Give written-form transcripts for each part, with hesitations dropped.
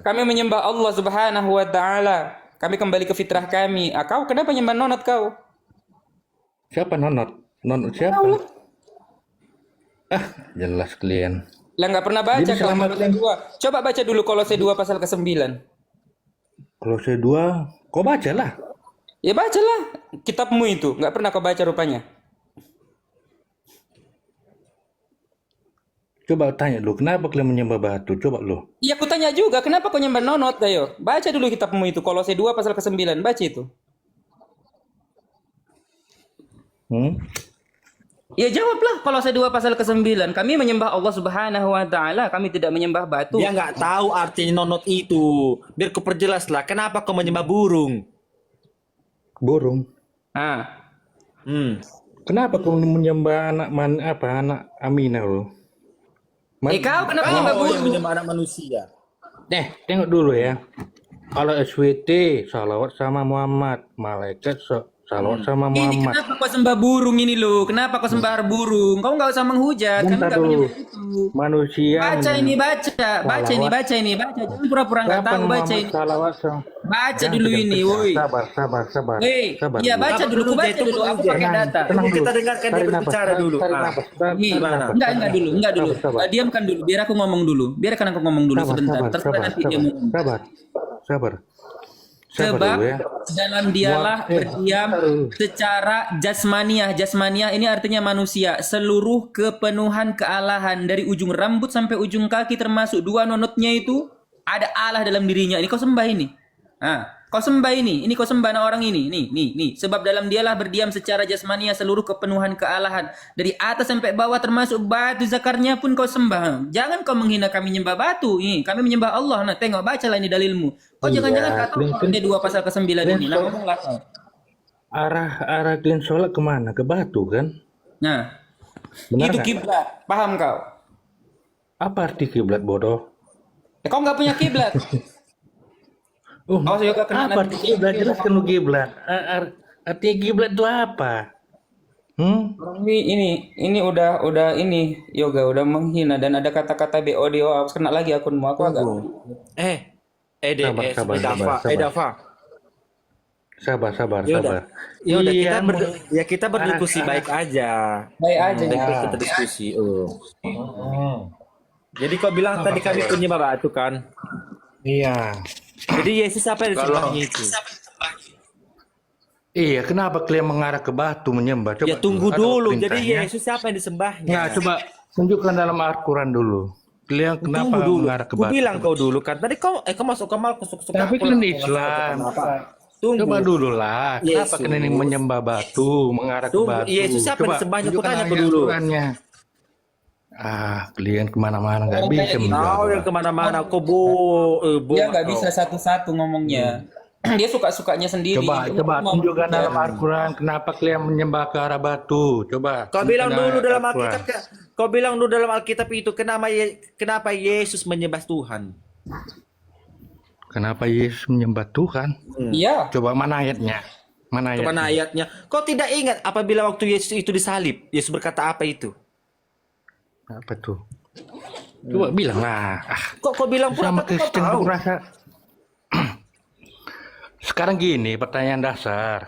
kami menyembah Allah Subhanahu wa taala. Kami kembali ke fitrah kami. Ah, kau kenapa nyembah nonot kau? Siapa nonot? Nonot siapa? Kau lah. Jelas kalian. Lah nggak pernah baca Jadi kau selama Kolose kalian 2. Coba baca dulu Kolose 2 pasal ke-9. kalau saya dua, kau baca lah. Ya bacalah kitabmu itu. Nggak pernah kau baca rupanya. Coba tanya lu, kenapa kalian menyembah batu? Coba lu. Iya, aku tanya juga, kenapa kau nyembah nonot, ayo? Baca dulu kitabmu itu, Kolose 2 pasal ke-9, baca itu. Hmm? Ya jawablah, Kolose 2 pasal ke-9, kami menyembah Allah Subhanahu wa taala, kami tidak menyembah batu. Dia nggak tahu artinya nonot itu. Biar ku perjelas lah. Kenapa kau menyembah burung? Burung. Ah. Kenapa kau menyembah anak Aminah lu? Kau kenapa nyembah Oh, yang burung? menyembah anak manusia. Tengok dulu ya. Kalau SWT, salawat sama Muhammad. Malaikat salawat sama Ini Muhammad. kenapa kau sembah burung ini lo? Kenapa kau sembah burung? Kau nggak usah menghujat, kan Bentar nggak dulu. menyembah itu. Manusia. Baca ini, baca ini. Jangan pura-pura nggak Kapan tahu, baca Muhammad ini. salawat sama... Baca dulu ini, woi. Sabar. Hei, iya dulu. baca dulu, aku baca Itu dulu, aku dulu, pakai data. Tenang Kita dulu. dengarkan dia Tarik berbicara nafas, dulu. Tarik Ah. nafas. Enggak dulu. Sabar. Diamkan dulu, biar aku ngomong dulu. Biarkan aku ngomong dulu sebentar. Terserah nanti dia ngomong. Sabar Sebab dulu ya. dalam dialah berdiam secara jasmaniah. Jasmaniah ini artinya manusia. Seluruh kepenuhan kealahan dari ujung rambut sampai ujung kaki termasuk dua nonotnya itu ada Allah dalam dirinya. Ini kau sembah ini. Kau sembah ini. Ini kau sembah anak orang ini. Nih. Sebab dalam dialah berdiam secara jasmaniah seluruh kepenuhan kealahan dari atas sampai bawah termasuk batu zakarnya pun kau sembah. Jangan kau menghina kami nyembah batu. Ini kami menyembah Allah. Nah, tengok bacalah ini dalilmu. Kau jangan-jangan kata Kolose 2 pasal ke-9 ini. Nah, ngomonglah kau. Arah kalian sholat kemana? Ke batu kan? Nah, Benar itu nggak? kiblat. Paham kau? Apa arti kiblat bodoh? Kau nggak punya kiblat. Awas juga kena Apa nanti. arti kiblat? Jelaskan lu kiblat. Artinya kiblat itu apa? Orang ini udah ini yoga udah menghina dan ada kata-kata BODO, awas kena lagi akunmu. Aku agak Dafa. Sabar. Yaudah, Iya, kita berdiskusi baik aja. baik aja ya. Kita diskusi. Jadi kau bilang tadi kami penyembah batu kan? Iya. Jadi Yesus apa yang disembahnya itu? Iya, kenapa kalian mengarah ke batu menyembah? Coba Ya tunggu ada dulu. Jadi perintahnya. Yesus siapa yang disembahnya? Nah, coba tunjukkan dalam Al-Quran dulu. Kalian kenapa Tunggu dulu. mengarah ke Ku batu? bilang kau dulu kan. Tadi kau masuk ke mal suka. Tapi kalian Islam. Tunggu. Coba dulu lah. Kenapa Yesus. kalian ini menyembah batu, mengarah ke Tunggu, batu? Yesus siapa yang disembahnya? Aku tunjukkan tanya ayat kau dulu. Al-Qurannya. Kalian kemana-mana nggak bisa Kau yang menjawab. kemana-mana. Kau Dia nggak bisa satu-satu ngomongnya. Dia suka-sukanya sendiri. Coba tunjukkan dalam Al-Quran kenapa kalian menyembah ke arah batu. Coba. Kau bilang tunjukkan dulu dalam Al-Quran. Alkitab. Kau bilang dulu dalam Alkitab itu kenapa Yesus menyembah Tuhan? Kenapa Yesus menyembah Tuhan? Iya. Coba mana ayatnya? Mana ayatnya? Kemana ayatnya? Kau tidak ingat apabila waktu Yesus itu disalib? Yesus berkata apa itu? Apa tuh? Coba bilang lah. Kok kau bilang pula Sama tapi kau Kristen tahu? aku rasa. Sekarang gini pertanyaan dasar.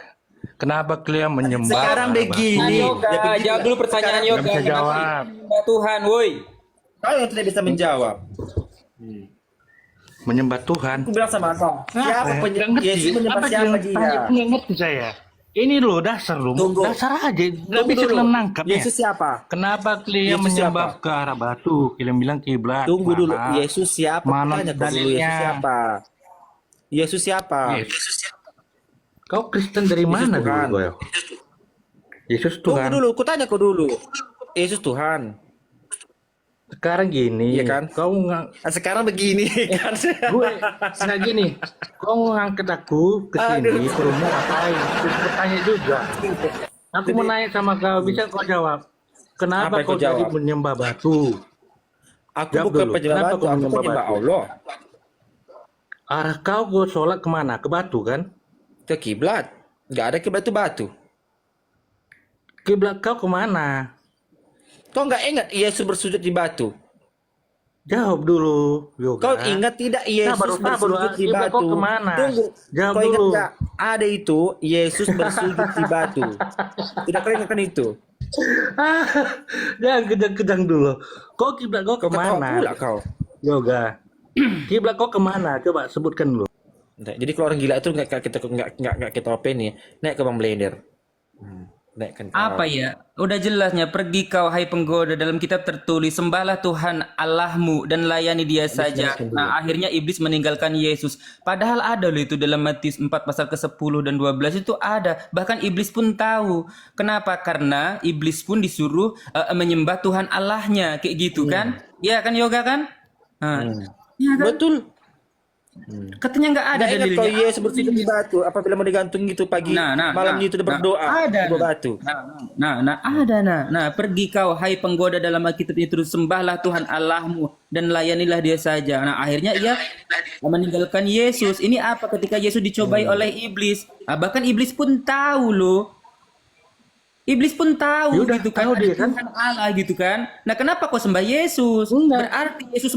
Kenapa kalian menyembah? Sekarang ke arah batu? begini. Yoga, Ya, begini jawab lah. dulu pertanyaan Sekarang Yoga. nggak bisa Kenapa jawab. menyembah Tuhan, woi? Kau yang tidak bisa menjawab. Menyembah Tuhan. Aku bilang sama kau. Siapa Nggak ngerti. Yesus menyembah Apa siapa kalian dia? tanya? Nggak ngerti saya. Ini loh dasar loh. Tunggu. Dasar aja. Nggak Tunggu bisa dulu. kalian nangkap ya. Yesus siapa? Kenapa kalian Yesus menyembah siapa? ke arah batu? Kalian bilang kiblat. Tunggu dulu. Mana? Yesus siapa? Mana Tanya kau dulu. dalilnya? Yesus siapa? Yesus siapa? Yesus. Kau Kristen dari mana dulu Tuhan. kau? Yesus Tunggu Tuhan. dulu. Ku tanya kau dulu. Yesus Tuhan. Sekarang gini. Iya kan? Kau nggak. Nah, sekarang begini kan? Gue nggak gini. Kau ngangkat aku ke sini. Ke rumah ngapain? Terus bertanya juga. Aku mau nanya sama kau. Bisa kau jawab? Kenapa Apa yang kau kau jawab? jadi menyembah batu? Aku Jawab bukan dulu. penyembah Kenapa batu, kau aku menyembah penyembah batu? Allah. Arah kau sholat kemana? Ke batu kan? Ke kiblat. Gak ada kiblat itu batu. Kiblat kau kemana? Kau nggak ingat Yesus bersujud di batu? Jawab dulu, Yoga. Kau ingat tidak Yesus Sabar, bersujud di Yoga, batu? kau kemana? Tunggu. Jawab Kau ingat dulu. nggak? Ada itu Yesus bersujud di batu. Tidak kau ingatkan itu? Jangan kejang-kejang dulu. Kok kiblat kau Kau ketawa kemana? pula kau. Yoga. Kiblat kau kemana? Coba sebutkan dulu. Nah, jadi kalau orang gila itu nggak kita open nih, naik ke Bang Blender. Naikkan kau. Apa ya? Udah jelasnya, pergi kau hai penggoda, dalam kitab tertulis sembahlah Tuhan Allahmu dan layani Dia saja. Nah, akhirnya iblis meninggalkan Yesus. Padahal ada loh itu dalam Matius 4 pasal ke-10 dan 12 itu ada. Bahkan iblis pun tahu. Kenapa? Karena iblis pun disuruh menyembah Tuhan Allahnya, kayak gitu kan? Iya kan Yoga kan? Nah, iya kan? Betul. Katanya nggak ada Nggak ingat kau dalilnya. Yesus bersujud di batu apabila mau digantung gitu pagi malamnya itu udah berdoa ada di bawah batu. Nah, pergi kau hai penggoda, dalam Alkitab itu sembahlah Tuhan Allahmu dan layanilah Dia saja. Nah, akhirnya ia meninggalkan Yesus. Ini apa? Ketika Yesus dicobai oleh iblis. Nah, bahkan iblis pun tahu loh. Iblis pun tahu Yaudah, gitu kan, tahu ada dia kan. Tuhan Allah gitu kan. Nah, kenapa kau sembah Yesus? Enggak. Berarti Yesus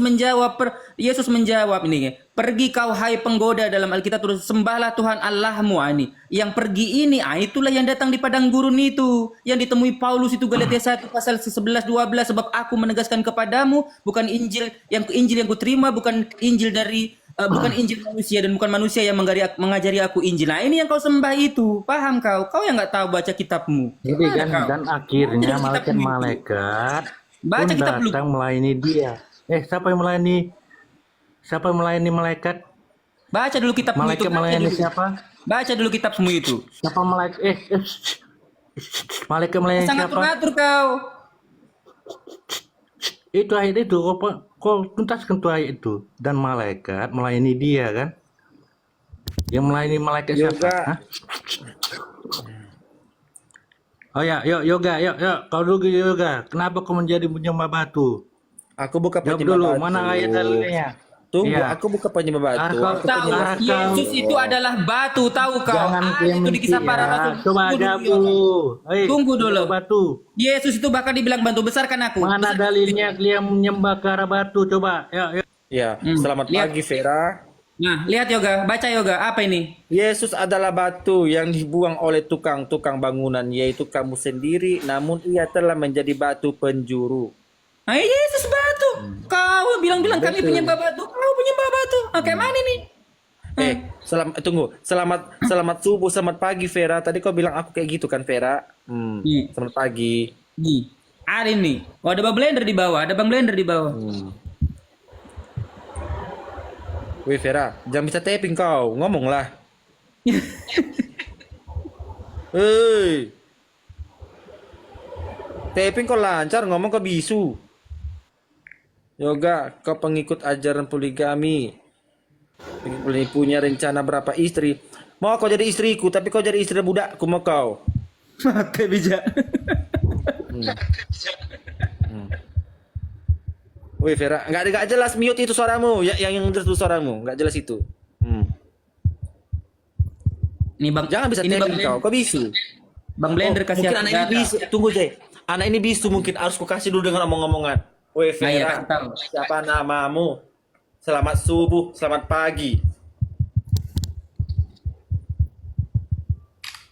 menjawab ini, pergi kau hai penggoda, dalam Alkitab terus sembahlah Tuhan Allahmu. Ini yang pergi ini, itulah yang datang di padang gurun itu, yang ditemui Paulus itu Galatia 1 pasal 11 12, sebab aku menegaskan kepadamu bukan Injil yang kuterima, bukan Injil dari bukan Injil manusia, dan bukan manusia yang mengajari aku Injil. Nah, ini yang kau sembah itu. Paham kau? Kau yang nggak tahu baca kitabmu. Jadi Mana kan kau? dan akhirnya Baca kitabmu itu. malaikat Baca pun kitab dulu. datang melayani dia. Siapa yang melayani? Siapa yang melayani malaikat? Baca dulu kitabmu itu. Malaikat melayani siapa? Baca dulu kitabmu itu. Siapa malaikat? Malaikat melayani Sangat siapa? teratur kau. Itu ayat itu. Kau tuntaskan tuh ayat itu. Dan malaikat melayani dia kan? Yang melayani malaikat siapa? Yoga. Hah? Oh ya, yuk Yoga, yuk. Kau dulu Yoga. Kenapa kau menjadi penyembah batu? Aku buka Jawab penyembah dulu. batu. Mana ayat dalilnya? Tunggu, Iya. aku buka penyembah batu. Arka- Aku Tahu, penyembah- Arka- Yesus itu adalah batu, tahu kau? Jangan Itu di kisah para rasul. Coba Tunggu jawab dulu. dulu. Tunggu dulu. Batu. Yesus itu bahkan dibilang bantu besarkan aku. Mana dalilnya kalian menyembah ke arah batu? Coba. Yuk. Ya, Hmm. selamat Lihat. pagi Vera. Nah, lihat Yoga, baca Yoga, apa ini? Yesus adalah batu yang dibuang oleh tukang-tukang bangunan, yaitu kamu sendiri, namun ia telah menjadi batu penjuru. Nah, Yesus batu. Kau bilang-bilang kami penyembah batu. Kau penyembah batu. Kayak mana nih? Tunggu. Selamat subuh, selamat pagi Vera. Tadi kau bilang aku kayak gitu kan Vera? Iya. Selamat pagi. Nih, ada nih. Oh, ada Bang Blender di bawah. Ada Bang Blender di bawah. Wih Vera, jangan bisa tapping kau, ngomonglah. Hei. Tapping kau lancar, ngomong kau bisu. Yoga, kau pengikut ajaran poligami. Punya rencana berapa istri? Mau kau jadi istriku, tapi kau jadi istri budakku mau kau. Kayak bijak. Wih Vera, nggak jelas mute itu suaramu, yang jelas itu suaramu, nggak jelas itu. Nih Bang, Jangan bisa ini Bang tapping Blender. kau bisu. Bang Blender kasih Mungkin aku anak ini data. bisu. Tunggu Jay, anak ini bisu mungkin harus ku kasih dulu dengan omong-omongan. Wih Nah, ya, Vera, tahu. siapa namamu? Selamat subuh, selamat pagi.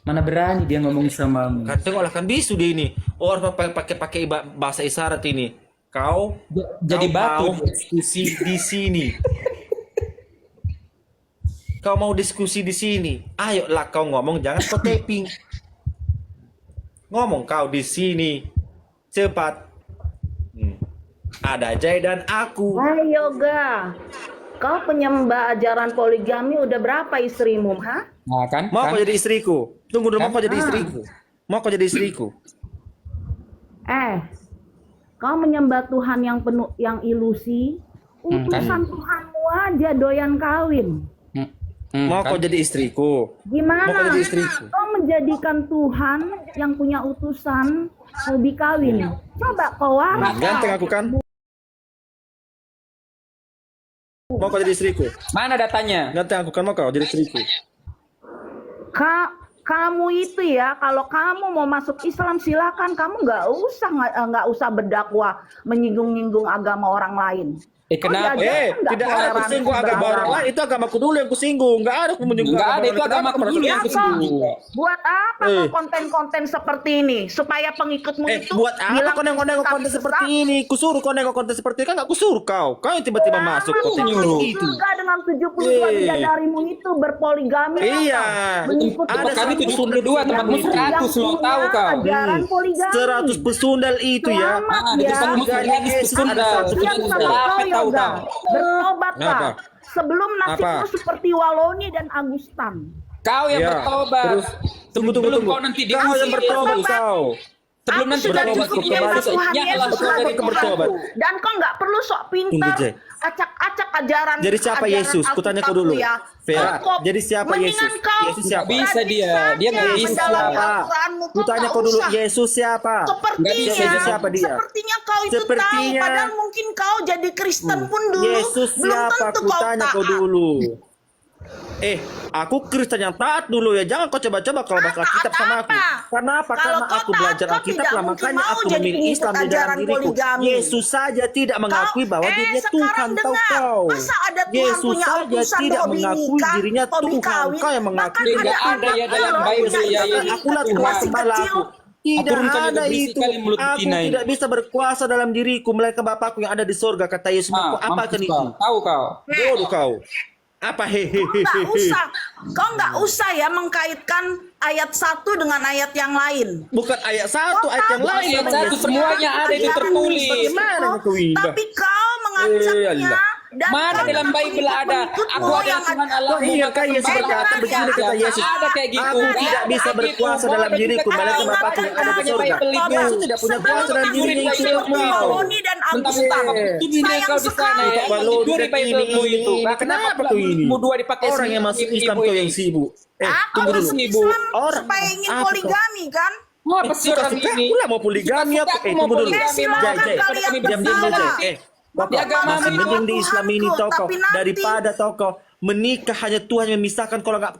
Mana berani dia ngomong samamu. Kan tengoklah kan bisu dia ini. Orang pakai bahasa isyarat ini. Kau Jadi kau batu. mau diskusi di sini. Kau mau diskusi di sini. Ayolah kau ngomong, jangan kau tapping. Ngomong kau di sini. Cepat. Ada Jay dan aku. Hai Yoga, kau penyembah ajaran poligami udah berapa istrimu, ha? Nah, kan? Mau kau jadi istriku? Tunggu dulu, mau kau jadi Ah. istriku? Mau kau jadi istriku? Kau menyembah Tuhan yang penuh, yang ilusi. Utusan Tuhanmu aja doyan kawin. Mau kau jadi istriku? Mau kau Gimana? jadi istriku? Kau menjadikan Tuhan yang punya utusan hobi kawin. Coba kau waras. Ganteng aku kan? Mau kau jadi istriku? Mana datanya? Ganteng aku kan, mau kau jadi istriku? Kamu itu ya, kalau kamu mau masuk Islam silakan, kamu nggak usah berdakwah menyinggung-nyinggung agama orang lain. Kenapa? jajaran nggak Tidak ada toleransi kusinggung agama beragama. orang lain. Itu agamaku dulu yang kusinggung. Nggak ada aku menyinggung Nggak ada, agama itu orang. agamaku Kenapa dulu kamu yang merasa kusinggung. kusinggung? Buat apa kau konten-konten seperti ini supaya pengikutmu itu Buat apa bilang kau nengok-nengok kami konten sesat? seperti ini? Kusuruh kau nengok konten seperti ini. Kan nggak kusuruh kau. Kau yang tiba-tiba masuk Lama konten kau seperti masuk itu. surga dengan 72 Eh. bidadarimu itu berpoligami. Iya. Mengikuti Ada Kami satu 72, tempatmu 100 lo tahu kau. ajaran poligami. 100 pesundal itu ya. Selamat Di ya. tempatmu Harganya 100 Yesus pesundal. ada satu Siap pesundal. sama kau Apa tahu Yoga. kau? Bertobatlah. Apa? Sebelum nasibmu Apa? seperti Waloni dan Agustan. Kau yang Ya. bertobat. Terus, tunggu. Sebelum kau nanti Kau yang diusir. bertobat kau. Sebelum Aku nanti sudah bertobat, cukup bertobat. menyembah Tuhan Nyala Yesus kau sebagai dari bertobat. Tuhanku. Dan kau nggak perlu sok pintar, Tunggu, Jay. acak-acak ajaran. Jadi siapa ajaran Yesus? Kutanya kau Alkitabmu dulu. ya. Vera, Kau- jadi siapa mendingan Yesus? kau Yesus siapa? Nggak bisa dia. Dia nggak rajin bisa. mendalami Siapa? Al-Quranmu. Kau Kutanya nggak kau dulu, usah. Yesus siapa? Sepertinya, Yesus siapa dia? sepertinya kau itu Sepertinya. tahu. Padahal mungkin kau jadi Kristen pun dulu. Yesus belum siapa? tentu kau Kutanya kau taat. dulu. Aku Kristen yang taat dulu ya. Jangan kau coba-coba kalau bahas Taat Alkitab sama aku. apa? Kenapa? Kalau Karena kau aku taat, belajar kau Alkitab tidak lah. mungkin Makanya mau aku jadi memilih pengikut Islam di dalam ajaran diriku. poligami. Yesus saja tidak mengakui bahwa dirinya sekarang Tuhan. Tahu dengar, kau? masa ada Tuhan Yesus punya saja utusan tidak hobi mengakui nikah, dirinya hobi Tuhan. kawin, Kau yang bahkan mengakui. Nggak ada ya dalam anak Bible punya ya, istri, Aku lihat masih kuasa kecil. aku. Tidak Turunkan juga ada berisik itu. kali mulut Aku betina ini. tidak bisa berkuasa dalam diriku melainkan Bapakku yang ada di sorga. Kata Yesus. Apa Mampus kan kau. itu? Tahu kau. Bodoh kau. Apa hehehe? Kau nggak usah ya mengkaitkan ayat satu dengan ayat yang lain. Bukan ayat satu, ayat yang lain. Ayat memang satu Yesus. semuanya ada itu tertulis. Bagaimana kau ini? Tapi kau mengancamnya Allah. dan Mana kau dalam dengan Bible ada pengikut-pengikutmu aku ada yang Tuhan Allah. Iya kan Yesus berkata begini kata Yesus. Ada kayak gitu. Aku tidak bisa berkuasa dalam diriku melainkan Bapakku yang ada di sorga. Yesus tidak punya kuasa dalam dirinya itu. Waloni dan Agustan. Ini kau di sana ya. Kalau Tidur di Bible-mu itu. kenapa kau ini? Mu dua dipakai Orang yang masuk Islam kau yang sibuk. Aku Tunggu dulu. masuk Islam Orang- supaya ingin apa kau? poligami kan? Apa sih orang Suka-suka ini? aku lah mau poligami apa? Suka-suka aku mau Tunggu dulu. poligami. Silakan Jai, kalian diam-diam dulu, bersalah. Jai. Di agama Masih itu mending di Islam ini Tuhanku, toko tapi nanti- daripada toko menikah hanya Tuhan yang memisahkan. Kalau nggak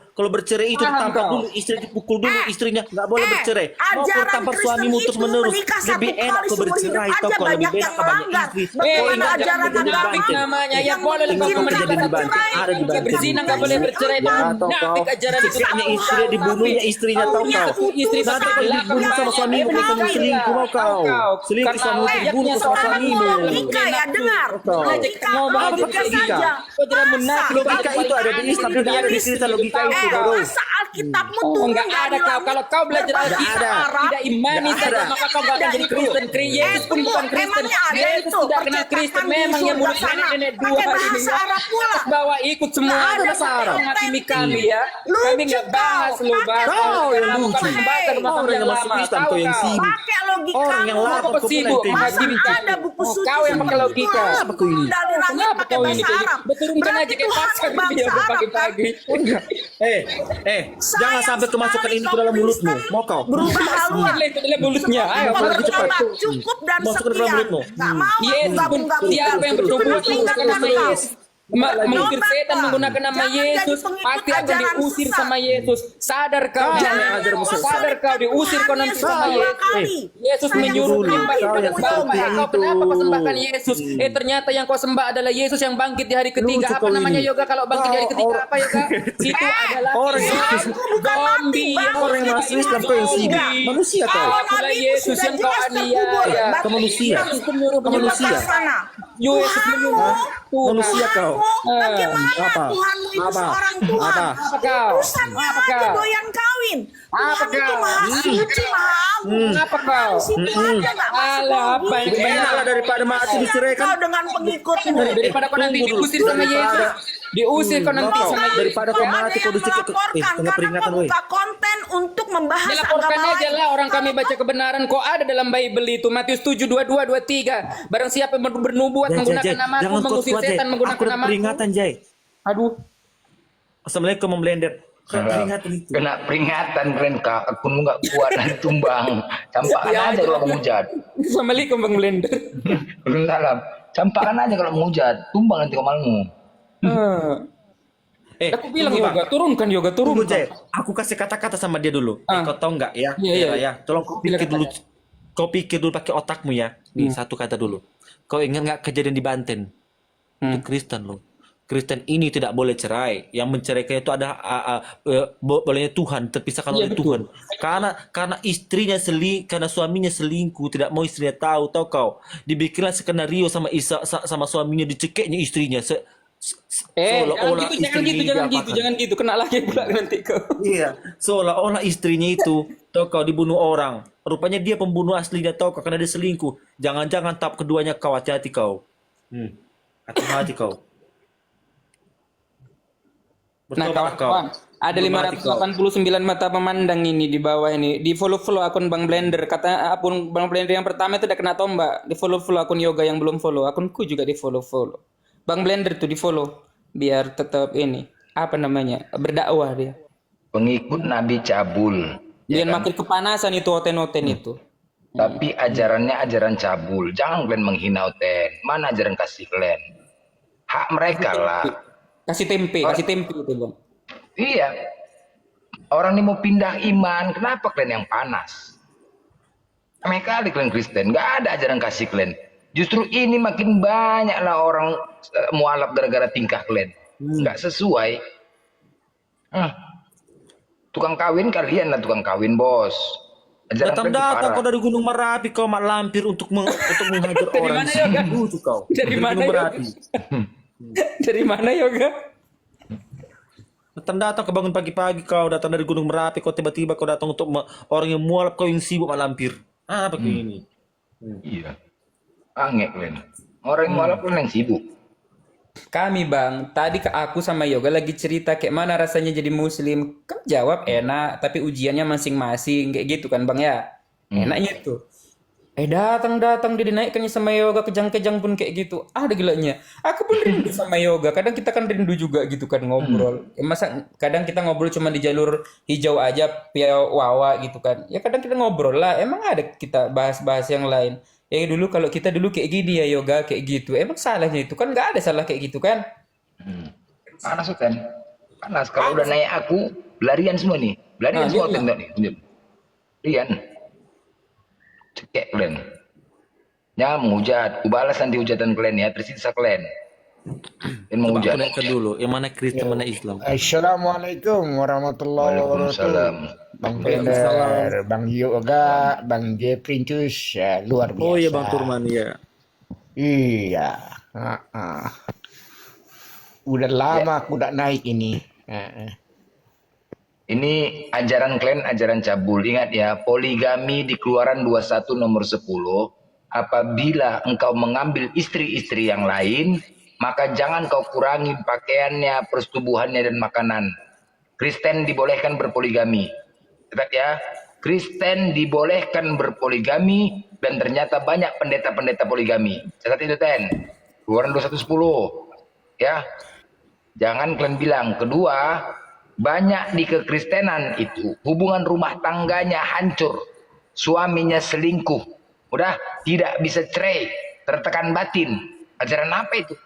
kalau bercerai itu Paham tampar kau? dulu istri, dipukul dulu istrinya, nggak boleh bercerai. Mau kau ajaran tampar Kristen suamimu terus itu menerus, menikah lebih satu enak kali kau seumur hidup bercerai aja, toko lebih banyak enak yang kau banyak melanggar. istri. Bagaimana ingat, ajaran jangan jadi agama banteng. namanya ya yang boleh Ingat, kau kau menikah jadi satu banteng. kali. Ada di banteng. Berzina nggak boleh bercerai. Ya, tau Nah, kau. ajaran itu Sekiranya istri dibunuhnya istrinya tau Punya kau. istri Nanti kau dibunuh sama suamimu kalau kamu selingkuh mau kau. Selingkuh suamimu dibunuh sama suamimu. logika ya, dengar. Kau. Logika, Ngomong apa logika logika? saja. Kau jangan munafik. Logika itu ada di Islam, tidak ada di Kristen logika itu, bodoh. Masa Alkitabmu Oh, turun enggak dari ada kau. langit Kalau kau belajar berbahasa Alkitab, Arab? tidak imani Nggak saja, ada. maka kau nggak akan jadi Kristen. Yesus pun bukan Kristen. Emangnya ada Yesus itu tidak kenal Kristen. percetakan di Memang yang surga mulut sana. nenek dua Pakai hari bahasa ini. Arab pula. Atas bawah ikut semua. Nggak ada Bahasa pakai Arab. Menghakimi kami ya. Lucu Kami nggak kau. bahas lu bahas. Kau yang Kamu lucu. kan membakar rumah Orang yang tangga masuk lama. Islam Tahu kau yang kau? sibuk. Pakai logika. Orang yang lapar Kau kau pun sibuk yang menghakimi Masa kami. ada buku Oh, suci kau yang pakai seperti logika. itu, Apa kau ini? dari langit Kenapa pakai kau ini bahasa kayak Arab. berturunkan Berarti aja kayak Tuhan pasar dia bangsa Arab kan? pagi-pagi. Jangan sampai kemasukan ini ke dalam mulutmu. Mau kau? Berubah haluan. Itu adalah mulutnya. Ayo, Apa lagi cepat? Cukup dan Masuk ke dalam sekian. mulutmu. Nggak mau Yesus pun siapa yang bernubuat menggunakan nama Yesus, mengusir setan menggunakan nama Yesus, pasti akan diusir sama Yesus. Sadar kau, sadar kau diusir kau nanti sama Yesus. Yesus menyuruh menyembah Kau yang seperti kau itu. kenapa kau sembahkan Yesus? Ternyata yang kau sembah adalah Yesus yang bangkit di hari ketiga. Lucu Apa kau namanya ini. yoga kalau bangkit di hari ketiga apa yoga? Itu adalah Orang yang zombie. Orang yang masuk Islam kau yang sibuk. Manusia kau. Akulah Yesus yang kau aniaya. Kau manusia. Yesus menyuruh Kau manusia. Yesus menyuruh Manusia kau. Bagaimana Apa? Tuhanmu itu Apa? seorang Tuhan? Apa? Apa kau? Urusannya Apa aja kau? doyan kawin. Apa Tuhan itu kau? maha suci, maha agung. Apa kau? Situ aja nggak masuk Alah, apa logika. yang kebanyakan? Enaklah daripada mati diceraikan. Kau dengan pengikutmu. Daripada kau nanti Tunggu dulu. diusir sama Yesus, diusir kau nanti Kau, sama Yesus. daripada kau Ada mati kau yang dicekik. melaporkan Tengah karena peringatan kau woi. buka konten untuk membahas Dilaporkan agama aja lain. lah orang kami baca kebenaran. Kok ada dalam Bible itu Matius 7, 22, 23. Barang siapa yang bernubuat menggunakan nama aku, Jangan mengusir kuat-kuat, Jay. setan menggunakan Aku dapat nama aku. peringatan, Jay. Aduh. Assalamualaikum Om Blender. Peringatan itu. Kena peringatan keren kak, aku nggak kuat dan tumbang. Campakkan aja kalau mau hujat. Assalamualaikum Bang Blender. Belum salam. Campakkan aja kalau mau hujat, tumbang nanti komalmu. Aku bilang tunggu, yoga, Bang. turunkan yoga, Tunggu, Jay. turunkan. Aku kasih kata-kata sama dia dulu. Ah. Kau tahu nggak ya? Iya, iya. Ya. Tolong kau pikir Silakan, dulu. Jay. Kau kau pikir dulu pakai otakmu ya. Nih satu kata dulu. Kau ingat nggak kejadian di Banten? Itu Kristen loh. Kristen ini tidak boleh cerai. Yang menceraikan itu ada bolehnya Tuhan, terpisahkan oleh Tuhan. Karena istrinya karena suaminya selingkuh, tidak mau istrinya tahu kau. Dibikinlah skenario sama suaminya, dicekeknya istrinya. Jangan gitu, kena lagi pula nanti kau. Iya, seolah-olah istrinya itu kau dibunuh orang. Rupanya dia pembunuh aslinya kau karena dia selingkuh. Jangan-jangan tahap keduanya kau, hati-hati kau. Hati-hati kau. Nah Bertobat kawan-kawan, ada 589 mata pemandang ini di bawah ini. Di follow akun Bang Blender. Kata akun Bang Blender yang pertama itu udah kena tombak. Di follow akun Yoga yang belum follow. Akunku juga di follow. Bang Blender tuh di follow biar tetap ini apa namanya berdakwah dia. Pengikut Nabi cabul. Dia makin kepanasan itu oten-oten itu. Tapi ajarannya ajaran cabul. Jangan kalian menghina Oten. Mana ajaran kasih kalian? Hak mereka lah. Kasih tempe itu Bang. Iya. Orang ini mau pindah iman. Kenapa kalian yang panas? Ramai kali kalian Kristen. Gak ada ajaran kasih kalian. Justru ini makin banyaklah orang mualaf gara-gara tingkah kalian. Gak sesuai. Tukang kawin kalian lah tukang kawin bos. Datang kau dari Gunung Merapi, kau mak lampir untuk menghajar orang. Mana, Yoga? Kau. Dari mana, Gunung Yoga? Merapi. Dari mana Yoga? Datang kau bangun pagi-pagi, kau datang dari Gunung Merapi, kau tiba-tiba kau datang untuk orang yang mualaf, kau yang sibuk mak lampir. Apa ini? Iya. Angek kalian. Orang yang mualaf kalian yang sibuk. Kami Bang, tadi aku sama Yoga lagi cerita kayak mana rasanya jadi muslim. Kan jawab enak, tapi ujiannya masing-masing kayak gitu kan Bang ya. Enaknya itu. Datang dia dinaikkannya sama Yoga, kejang-kejang pun kayak gitu. Ada gilanya. Aku pun rindu sama Yoga. Kadang kita kan rindu juga gitu kan ngobrol. Masa kadang kita ngobrol cuma di jalur hijau aja, via wawa gitu kan. Ya kadang kita ngobrol lah. Emang ada kita bahas-bahas yang lain. Dulu kalau kita dulu kayak gini ya Yoga kayak gitu. Emang salahnya itu kan nggak ada salah kayak gitu kan? Panas kan? Panas. Kalau udah naik aku, pelarian semua nih. Pelarian semua tembak nih. Pelarian. Cekek kalian. Jangan menghujat. Kubalas nanti hujatan kalian ya. Tersiksa kalian. Dan menghujat. Aku lihat dulu, yang mana Kristen, mana Islam. Assalamualaikum warahmatullahi wabarakatuh. Waalaikumsalam. Bang Blender, Bang Yoga, Bang Jeprintus, ya, luar biasa. Oh iya Bang Turman, ya. Iya. Udah lama aku udah naik ini. Ini ajaran kalian, ajaran cabul. Ingat ya, poligami di Keluaran 21 nomor 10. Apabila engkau mengambil istri-istri yang lain, maka jangan kau kurangi pakaiannya, persetubuhannya, dan makanan. Kristen dibolehkan berpoligami. Lihat ya, Kristen dibolehkan berpoligami dan ternyata banyak pendeta-pendeta poligami. Catat itu Keluaran 21:10. Ya. Jangan kalian bilang. Kedua, banyak di kekristenan itu hubungan rumah tangganya hancur. Suaminya selingkuh. Udah tidak bisa cerai, tertekan batin. Ajaran apa itu?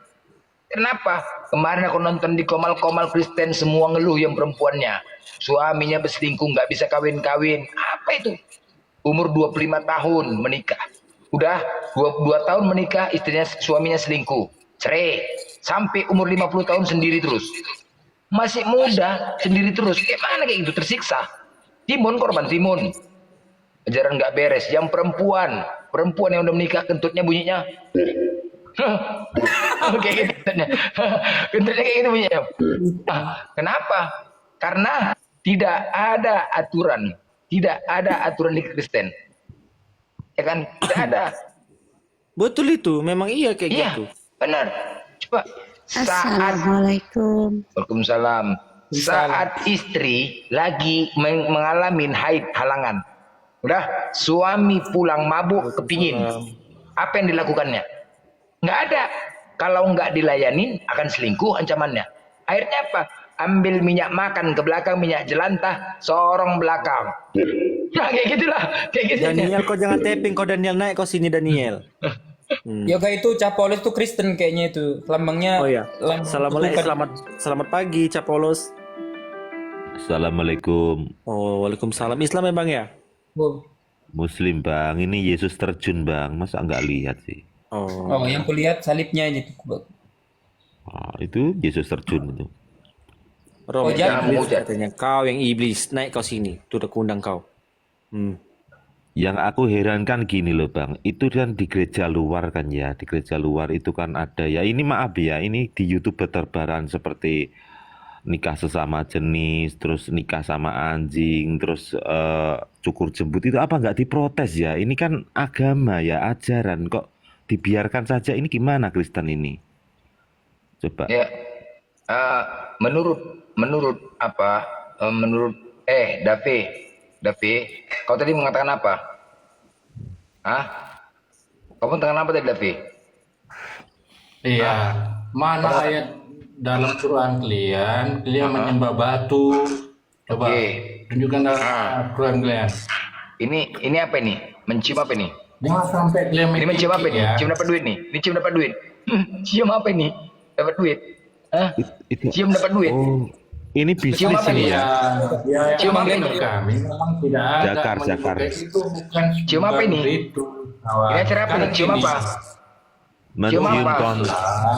Kenapa? Kemarin aku nonton di Komal-Komal Kristen semua ngeluh yang perempuannya. Suaminya berselingkuh, nggak bisa kawin-kawin. Apa itu? Umur 25 tahun menikah. Udah 22 tahun menikah, suaminya selingkuh. Cerai. Sampai umur 50 tahun sendiri terus. Masih muda, sendiri terus. Gimana kayak gitu? Tersiksa. Timun, korban timun. Ajaran nggak beres. Yang perempuan yang udah menikah kentutnya bunyinya. Kayak gitu kentutnya. Kentutnya kayak gitu bunyinya. Kenapa? Karena tidak ada aturan di Kristen. Ya kan? Tidak ada. Betul itu, memang iya kayak Iya, gitu. benar. Coba Assalamualaikum. Waalaikumsalam. Saat istri lagi mengalami haid halangan. Udah, suami pulang mabuk kepingin. Apa yang dilakukannya? Nggak ada. Kalau nggak dilayanin akan selingkuh ancamannya. Akhirnya apa? Ambil minyak makan ke belakang, minyak jelantah, sorong belakang. Nah kayak gitulah. Kayak gitu. Daniel, kau jangan tapping, kau Daniel naik, kau sini Daniel. Yoga itu Capolos itu Kristen kayaknya itu. Lambangnya. Oh ya. Selamat pagi Capolos. Assalamualaikum. Oh, waalaikumsalam. Islam memang ya? Muslim bang, ini Yesus terjun bang, masa nggak lihat sih? Oh, yang kulihat salibnya aja tuh. Itu Yesus terjun itu. Rom, Oh, jangan iblis menghujat. katanya. Kau yang iblis, naik kau sini. Tuh udah kuundang kau. Yang aku herankan gini loh bang, itu kan di gereja luar kan ya, di gereja luar itu kan ada ya, ini maaf ya, ini di YouTube berterbaran seperti nikah sesama jenis, terus nikah sama anjing, terus cukur jembut itu apa nggak diprotes ya? Ini kan agama ya, ajaran kok dibiarkan saja, ini gimana Kristen ini? Coba. Ya, menurut apa? Menurut Davi, kau tadi mengatakan apa? Kau mengatakan apa tadi, Davi? Iya, mana ayat dalam Quran kalian menyembah batu? Coba Oke. tunjukkan dalam Quran kalian. Ini apa ini? Mencium apa ini? Jangan sampai kalian Ini mencium apa ini? ya. Cium dapat duit nih. Ini cium dapat duit. Cium apa ini? Dapat duit. Itu, Cium dapat duit. oh, ini bisnis apa ini nih? ya? Ya, Cium apa menurut ini? kami memang tidak ada. Jakar. Itu bukan Cium apa ini? Itu, Ini acara apa nih? Cium apa? Mencium apa? kontol,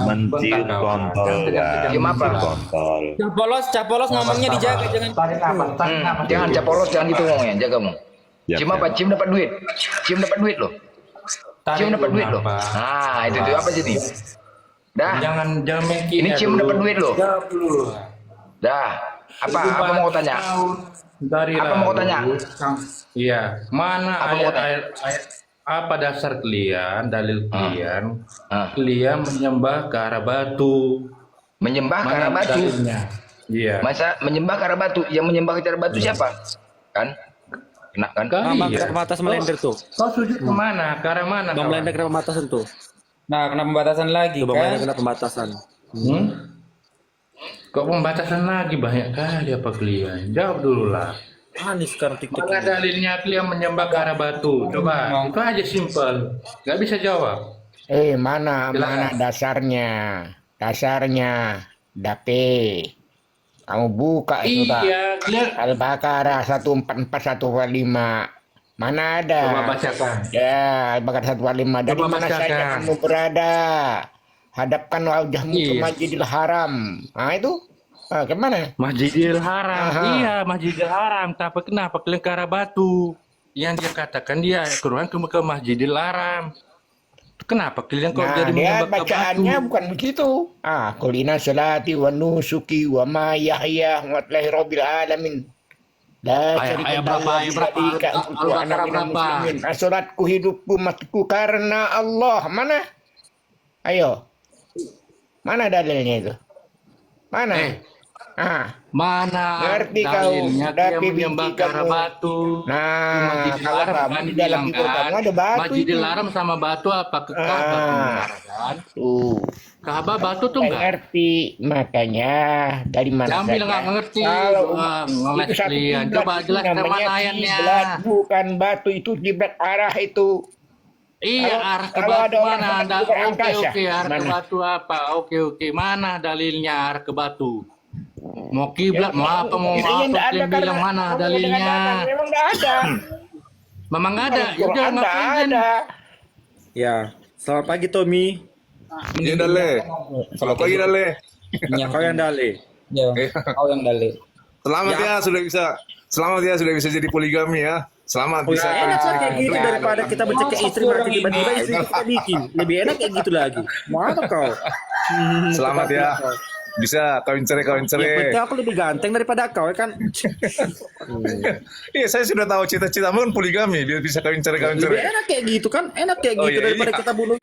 mencium kontol, Bang. Cium apa? Mencium kontol. Capolos ngomongnya dijaga, jangan. Tarik nafas, tarik nafas. Jangan capolos, jangan gitu ngomongnya, jagamu. Ya, Cium apa? Cium dapat duit. Cium dapat duit loh. Tarik Cium dapat dulu duit loh. nafas. Itu apa sih nih? Dah, Jangan mengkina Ini cium dulu. dapat duit loh. Jawab dulu. dah. Apa mau kau tanya? Dari Apa mau kau tanya? Iya, mana Apa mau kau ayat apa dasar kalian, dalil kalian, Ah. kalian menyembah ke arah batu? Menyembah ke arah batu. dalilnya? Iya. Masa menyembah ke arah batu? Yang menyembah ke arah batu siapa? Kan? Kena kan? Mama, Iya. kenapa batas melender tuh? Kau sujud kemana? Ke arah mana? Bang kawan? melender kenapa pembatasan tuh? Nah, kena pembatasan lagi Coba kan? melender kena pembatasan. Kok pembatasan lagi banyak kali apa kalian? Jawab dulu lah. Aneh sekarang TikTok Mana ini. dalilnya kalian menyembah ke arah batu? Coba, itu aja simpel. Gak bisa jawab. Mana dasarnya? Dasarnya, Dape. Kamu buka itu tak? Iya, kalian Al-Baqarah 144-145. Mana ada? coba bacakan. Ya, Al-Baqarah 145. Dari Coba mana saja bacakan. kamu berada? Hadapkan wajahmu ke Iya. Masjidil Haram. Itu? Kemana? Masjidil Haram. Aha. Iya, Masjidil Haram. Tapi kenapa kalian ke arah batu? Yang dia katakan dia keruan ke Masjidil Haram. Kenapa kalian kok Nah, jadi dia menyembah ke batu? bacaannya bukan begitu. Qulina salati wa nusuki wa ma yahya wa lahi rabbil alamin. La syarika ayat lahu berapa, wa ayat berapa? bidzalika umirtu wa ana Al-Baqarah minal berapa? muslimin. Salatku, hidupku, matiku karena Allah. Mana? Ayo. Mana dalilnya itu? Mana? Mana Ngerti kau, dalilnya dia tapi menyembah biji ke arah kamu. batu? Nah, Masjidil kalau Haram kamu kan di dalam dibilang Bible kamu ada batu Masjidil itu. Haram sama batu apa ke Ka'bah kan? Tuh. Ka'bah batu tuh Saya enggak? ngerti, makanya dari mana Jangan saja. bilang nggak ngerti. Kalau Ngeles itu satu kalian. kiblat Coba itu jelaskan namanya mana ayatnya. kiblat, bukan batu, itu kiblat arah itu. Iya, Kalau- arah ke kalau batu ada orang mana? sampai ke angkasa, Oke, arah ke mana? batu apa? Oke. Mana dalilnya arah ke batu? Mau kiblat, mau apa, mau Itu apa? yang nggak ada Kalian karena bilang mana kamu dalilnya? dengan memang nggak ada. Memang nggak ada. Ya udah, Quran nggak ngapain? ada. Ya, selamat pagi Tommy. Iya Dale. Selamat pagi Dale. Kau yang dale. Ya, kau yang dalil. Selamat ya sudah bisa jadi poligami ya. Selamat Oh, bisa. ya, enak lah kayak gitu daripada kita bercakap istri mati tiba-tiba istri kita bikin. Lebih enak kayak gitu lagi. Mau apa kau? Selamat ya. Bisa kawin cerai. Yang penting aku lebih ganteng daripada kau ya kan. Iya, saya sudah tahu cita-citamu kan poligami, biar bisa kawin cerai. Lebih enak kayak gitu kan. Enak kayak Oh, gitu iya, daripada iya. kita bunuh